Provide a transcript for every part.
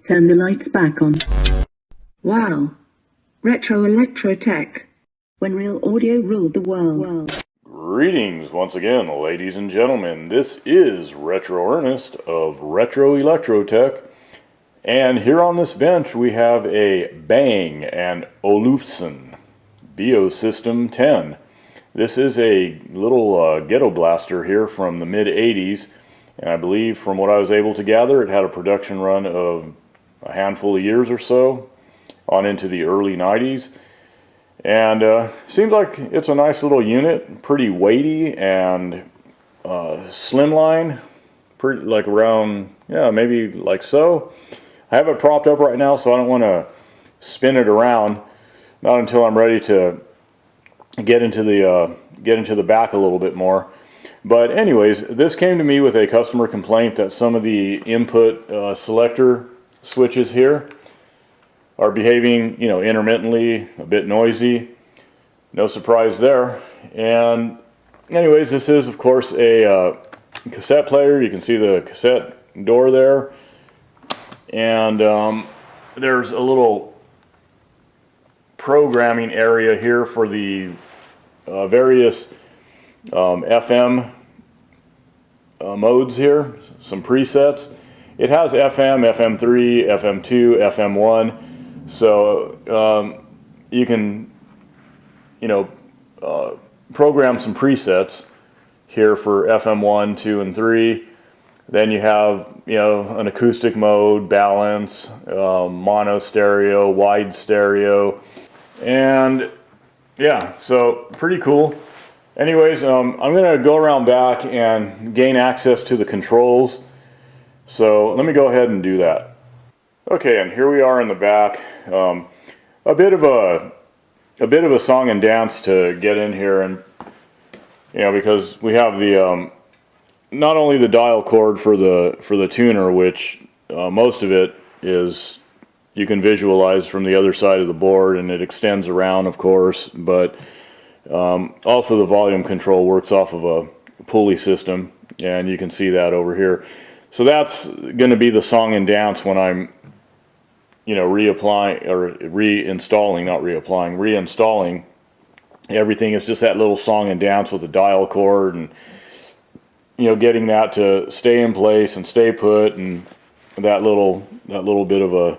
Turn the lights back on. Wow. Retro electro tech. When real audio ruled the world. Greetings once again, ladies and gentlemen. This is Retro Ernest of Retro Electrotech. And here on this bench we have a Bang and Olufsen Beosystem 10. This is a little ghetto blaster here from the mid-80s. And I believe from what I was able to gather, it had a production run of a handful of years or so on into the early 90s. And seems like it's a nice little unit, pretty weighty and slimline, pretty like around, yeah, maybe like so. I have it propped up right now, so I don't want to spin it around, not until I'm ready to get into the back a little bit more. But anyways, this came to me with a customer complaint that some of the input selector switches here are behaving, intermittently, a bit noisy. No surprise there. And anyways, this is of course a cassette player. You can see the cassette door there. And there's a little programming area here for the various FM modes here, some presets. It has FM, FM3, FM2, FM1. So you can, program some presets here for FM1, 2, and 3. Then you have, an acoustic mode, balance, mono stereo, wide stereo, and yeah, so pretty cool. Anyways, I'm going to go around back and gain access to the controls. So let me go ahead and do that. Okay, and here we are in the back. A bit of a song and dance to get in here, and because we have the not only the dial cord for the tuner, which most of it is you can visualize from the other side of the board, and it extends around, of course, but also the volume control works off of a pulley system, and you can see that over here. So that's going to be the song and dance when I'm reinstalling everything. Is just that little song and dance with the dial cord, and getting that to stay in place and stay put, and that little bit of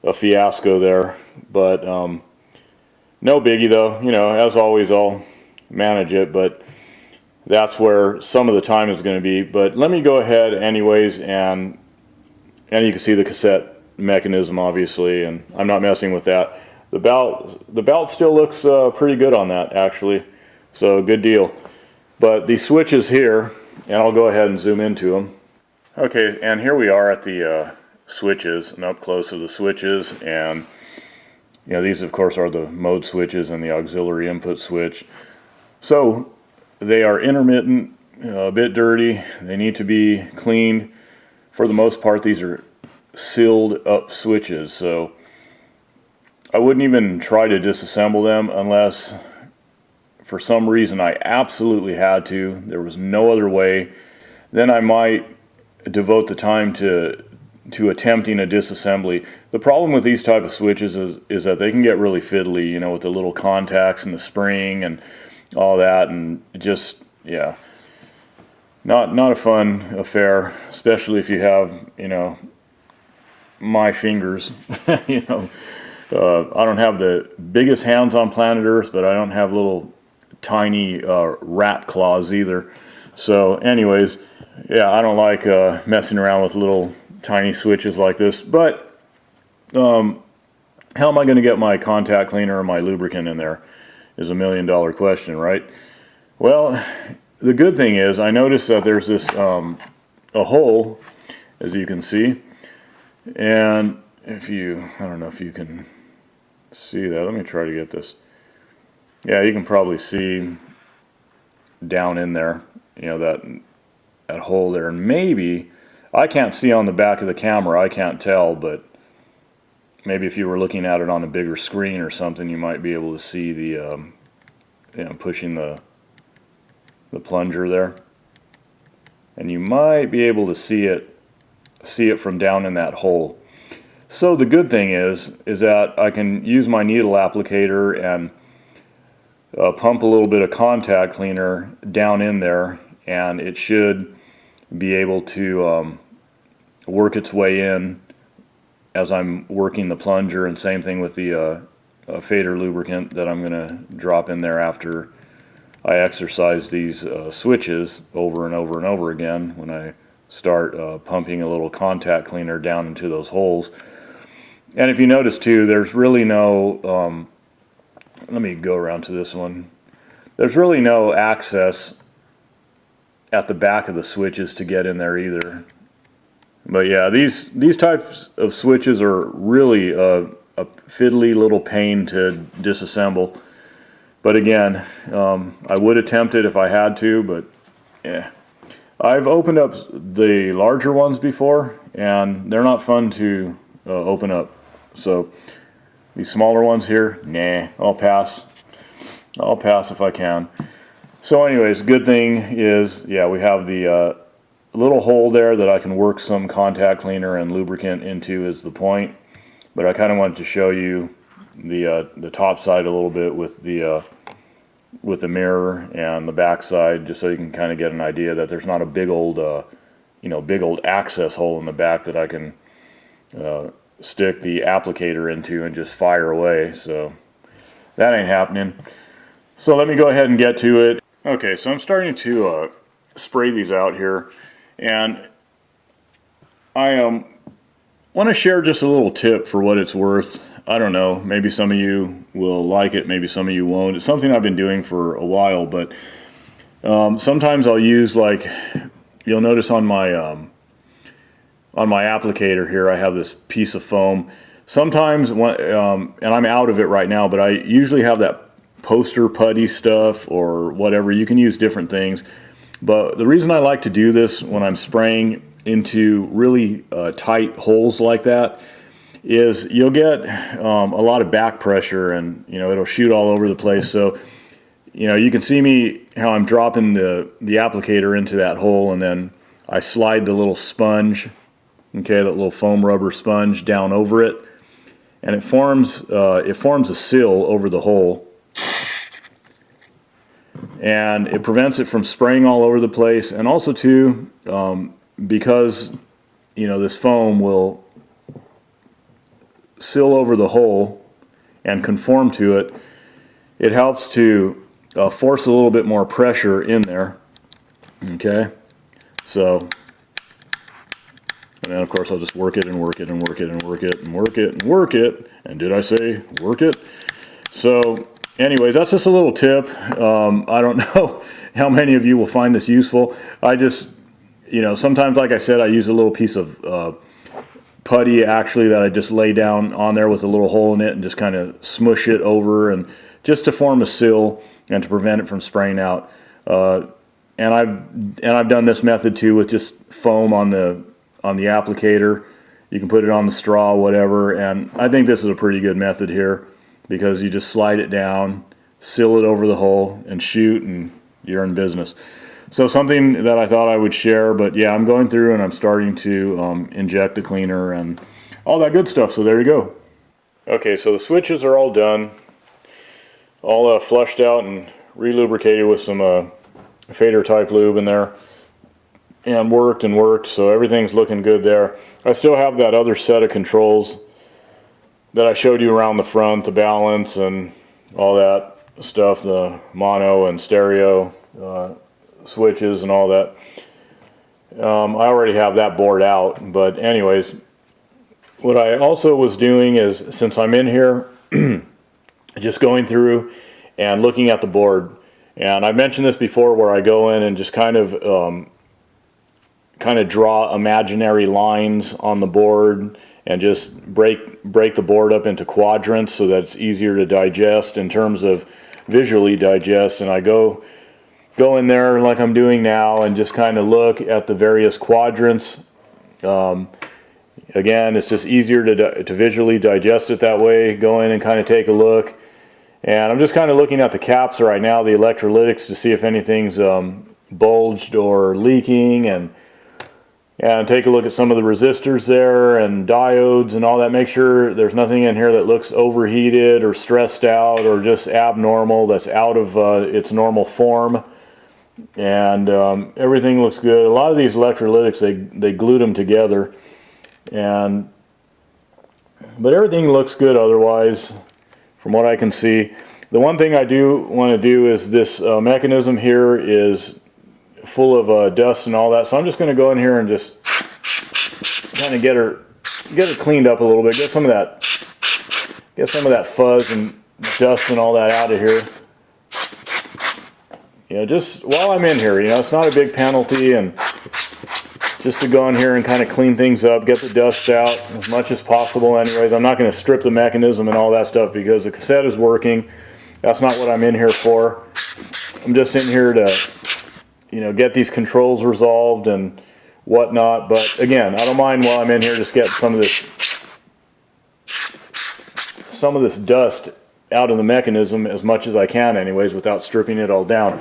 a fiasco there. But no biggie though. As always, I'll manage it, but that's where some of the time is going to be. But let me go ahead anyways, and you can see the cassette mechanism obviously, and I'm not messing with that. The belt still looks pretty good on that actually, so good deal. But the switches here, and I'll go ahead and zoom into them. Okay, and here we are at the switches, and up close to the switches, and these of course are the mode switches and the auxiliary input switch. So they are intermittent, a bit dirty, they need to be cleaned. For the most part, these are sealed up switches, so I wouldn't even try to disassemble them unless for some reason I absolutely had to. There was no other way. Then I might devote the time to attempting a disassembly. The problem with these type of switches is that they can get really fiddly, with the little contacts and the spring and all that, and just, yeah, not a fun affair, especially if you have, my fingers. I don't have the biggest hands on planet Earth, but I don't have little tiny rat claws either. So anyways, yeah, I don't like messing around with little tiny switches like this. But how am I going to get my contact cleaner or my lubricant in there is $1 million question, right? Well, the good thing is I noticed that there's this a hole, as you can see. And I don't know if you can see that. Let me try to get this. Yeah, you can probably see down in there, that hole there. And maybe, I can't see on the back of the camera, I can't tell, but maybe if you were looking at it on a bigger screen or something, you might be able to see the, pushing the plunger there. And you might be able to see it from down in that hole. So the good thing is that I can use my needle applicator and pump a little bit of contact cleaner down in there, and it should be able to work its way in as I'm working the plunger, and same thing with the fader lubricant that I'm going to drop in there after I exercise these switches over and over and over again when I start pumping a little contact cleaner down into those holes. And if you notice too, there's really no, let me go around to this one. There's really no access at the back of the switches to get in there either. But yeah, these types of switches are really a fiddly little pain to disassemble. But again, I would attempt it if I had to, but yeah. I've opened up the larger ones before, and they're not fun to open up. So these smaller ones here, nah, I'll pass. I'll pass if I can. So anyways, good thing is, yeah, we have the little hole there that I can work some contact cleaner and lubricant into is the point. But I kind of wanted to show you the top side a little bit with the mirror and the back side, just so you can kind of get an idea that there's not a big old big old access hole in the back that I can stick the applicator into and just fire away. So that ain't happening. So let me go ahead and get to it. Okay, so I'm starting to spray these out here, and I want to share just a little tip for what it's worth. I don't know, maybe some of you will like it, maybe some of you won't. It's something I've been doing for a while, but sometimes I'll use, like, you'll notice on my applicator here, I have this piece of foam. Sometimes, and I'm out of it right now, but I usually have that poster putty stuff or whatever. You can use different things. But the reason I like to do this when I'm spraying into really tight holes like that is you'll get a lot of back pressure, and it'll shoot all over the place. So you can see me how I'm dropping the applicator into that hole, and then I slide the little sponge, okay, that little foam rubber sponge down over it, and it forms a seal over the hole, and it prevents it from spraying all over the place. And also too, because this foam will seal over the hole and conform to it, it helps to force a little bit more pressure in there. Okay, so, and then of course I'll just work it and work it and work it and work it and work it and work it. And did I say work it? So anyways, that's just a little tip. I don't know how many of you will find this useful. I just, sometimes, like I said, I use a little piece of putty actually that I just lay down on there with a little hole in it and just kind of smush it over, and just to form a seal and to prevent it from spraying out. And I've done this method too with just foam on the applicator. You can put it on the straw, whatever, and I think this is a pretty good method here, because you just slide it down, seal it over the hole, and shoot, and you're in business. So something that I thought I would share. But yeah, I'm going through and I'm starting to inject the cleaner and all that good stuff. So there you go. Okay, so the switches are all done, all flushed out and re-lubricated with some fader type lube in there, and worked. So everything's looking good there. I still have that other set of controls that I showed you around the front, the balance and all that stuff, the mono and stereo switches and all that. I already have that board out, but anyways, what I also was doing is, since I'm in here, just going through and looking at the board. And I mentioned this before, where I go in and just kind of draw imaginary lines on the board and just break the board up into quadrants so that it's easier to digest in terms of visually digest. And I go in there like I'm doing now and just kind of look at the various quadrants. Again, it's just easier to visually digest it that way. Go in and kind of take a look. And I'm just kind of looking at the caps right now, the electrolytics, to see if anything's bulged or leaking. And and take a look at some of the resistors there and diodes and all that. Make sure there's nothing in here that looks overheated or stressed out or just abnormal, that's out of its normal form. And everything looks good. A lot of these electrolytics, they glued them together, but everything looks good otherwise from what I can see. The one thing I do want to do is this mechanism here is full of dust and all that, so I'm just going to go in here and just kind of get her cleaned up a little bit, get some of that fuzz and dust and all that out of here. You know, just while I'm in here, you know, it's not a big penalty, and just to go in here and kind of clean things up, get the dust out as much as possible. Anyways, I'm not going to strip the mechanism and all that stuff because the cassette is working. That's not what I'm in here for. I'm just in here to, you know, get these controls resolved and whatnot. But again, I don't mind while I'm in here just get some of this dust out of the mechanism as much as I can anyways without stripping it all down.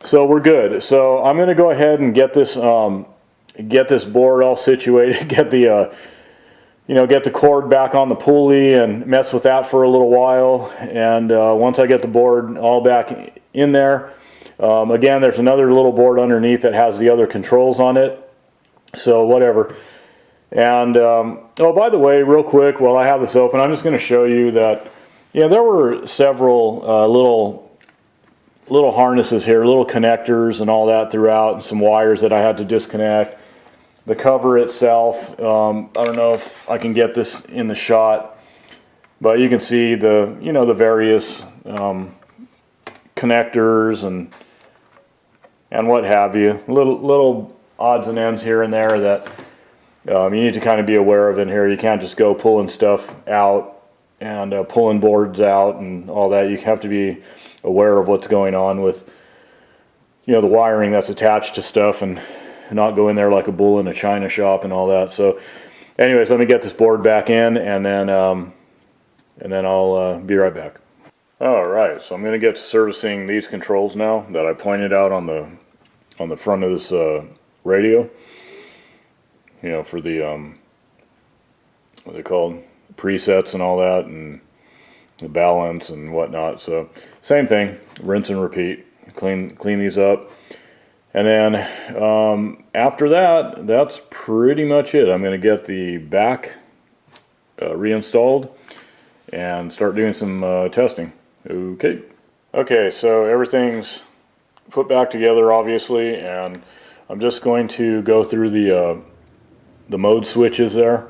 So we're good. So I'm going to go ahead and get this board all situated, get the cord back on the pulley and mess with that for a little while. And once I get the board all back in there, again, there's another little board underneath that has the other controls on it. So whatever. And oh, by the way, real quick, while I have this open, I'm just going to show you that, yeah, there were several little harnesses here, little connectors and all that throughout, and some wires that I had to disconnect. The cover itself, I don't know if I can get this in the shot, but you can see the, you know, the various connectors and what have you. Little odds and ends here and there that you need to kind of be aware of in here. You can't just go pulling stuff out and pulling boards out and all that. You have to be aware of what's going on with, you know, the wiring that's attached to stuff, and not go in there like a bull in a china shop and all that. So anyways, let me get this board back in, and then I'll be right back. All right, so I'm going to get to servicing these controls now that I pointed out on the front of this radio, you know, for the what are they called, presets and all that, and the balance and whatnot. So same thing, rinse and repeat, clean these up. And then after that, that's pretty much it. I'm going to get the back reinstalled and start doing some testing. Okay, so everything's put back together, obviously, and I'm just going to go through the mode switches there,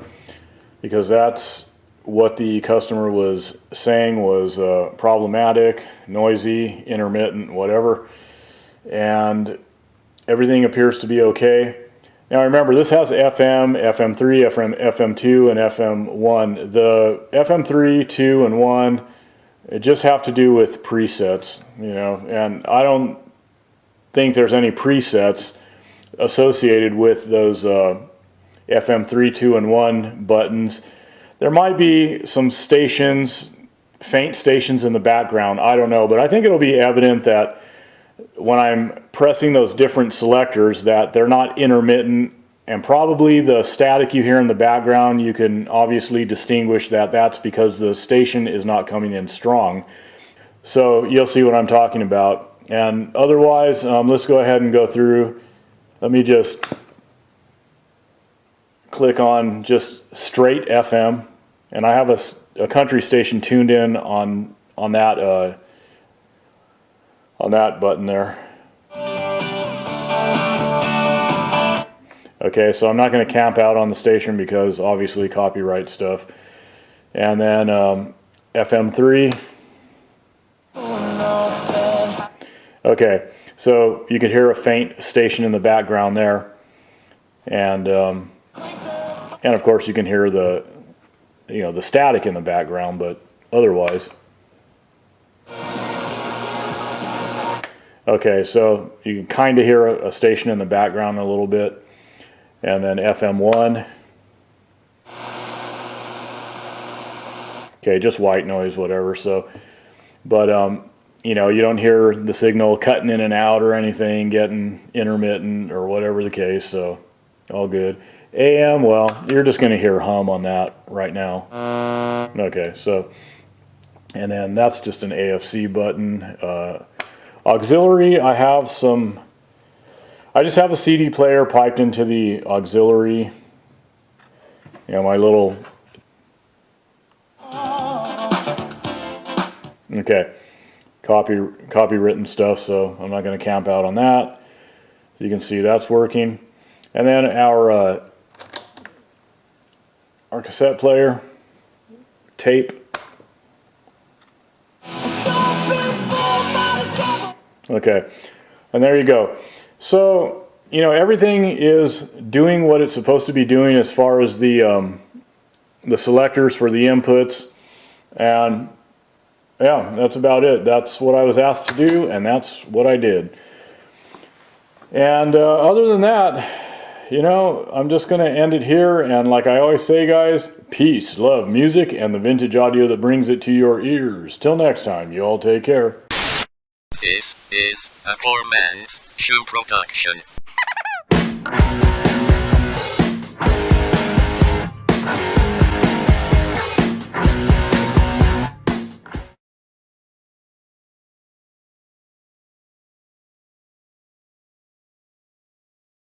because that's what the customer was saying was problematic, noisy, intermittent, whatever. And everything appears to be okay. Now remember, this has FM, FM3, FM2, and FM1. The FM3, 2, and 1, it just have to do with presets, you know, and I don't think there's any presets associated with those FM3, 2, and 1 buttons. There might be some stations, faint stations in the background, I don't know, but I think it'll be evident that when I'm pressing those different selectors that they're not intermittent, and probably the static you hear in the background, you can obviously distinguish that that's because the station is not coming in strong. So you'll see what I'm talking about. And otherwise, let's go ahead and go through. Let me just click on just straight FM, and I have a country station tuned in on that button there. Okay, so I'm not going to camp out on the station because obviously copyright stuff. And then FM3. Okay, so you could hear a faint station in the background there, and of course you can hear the static in the background, but otherwise. Okay, so you can kind of hear a station in the background a little bit. And then FM1. Okay, just white noise, whatever. So, but you know, you don't hear the signal cutting in and out or anything, getting intermittent or whatever the case. So All good. AM, well, you're just going to hear hum on that right now. Okay, so, and then that's just an AFC button. Auxiliary, I just have a CD player piped into the auxiliary. You know, my little, okay, copywritten stuff, so I'm not going to camp out on that. So you can see that's working. And then our cassette player, tape. Okay, and there you go. So, you know, everything is doing what it's supposed to be doing as far as the selectors for the inputs. And yeah, that's about it. That's what I was asked to do, and that's what I did. And other than that, you know, I'm just going to end it here. And like I always say, guys, peace, love, music, and the vintage audio that brings it to your ears. Till next time, you all take care. This is a poor man's shoe production.